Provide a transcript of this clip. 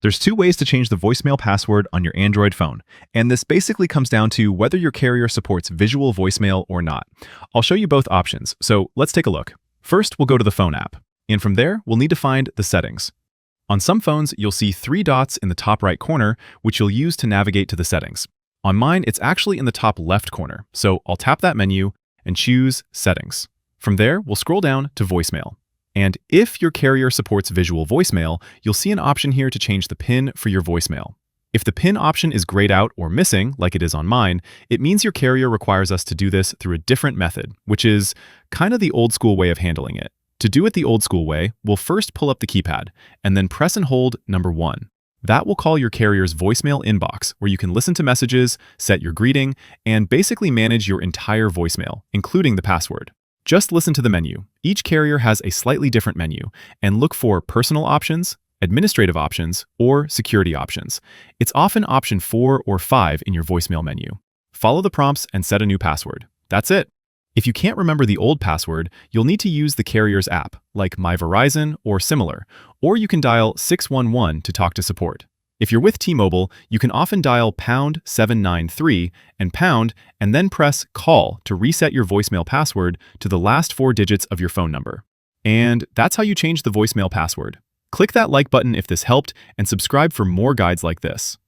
There's two ways to change the voicemail password on your Android phone, and this basically comes down to whether your carrier supports visual voicemail or not. I'll show you both options, so let's take a look. First, we'll go to the phone app, and from there, we'll need to find the settings. On some phones, you'll see three dots in the top right corner, which you'll use to navigate to the settings. On mine, it's actually in the top left corner, so I'll tap that menu and choose Settings. From there, we'll scroll down to Voicemail. And if your carrier supports visual voicemail, you'll see an option here to change the PIN for your voicemail. If the PIN option is grayed out or missing, like it is on mine, it means your carrier requires us to do this through a different method, which is kind of the old school way of handling it. To do it the old school way, we'll first pull up the keypad and then press and hold number 1. That will call your carrier's voicemail inbox, where you can listen to messages, set your greeting, and basically manage your entire voicemail, including the password. Just listen to the menu. Each carrier has a slightly different menu, and look for personal options, administrative options, or security options. It's often option 4 or 5 in your voicemail menu. Follow the prompts and set a new password. That's it. If you can't remember the old password, you'll need to use the carrier's app, like My Verizon or similar, or you can dial 611 to talk to support. If you're with T-Mobile, you can often dial #793 and pound and then press call to reset your voicemail password to the last 4 digits of your phone number. And that's how you change the voicemail password. Click that like button if this helped and subscribe for more guides like this.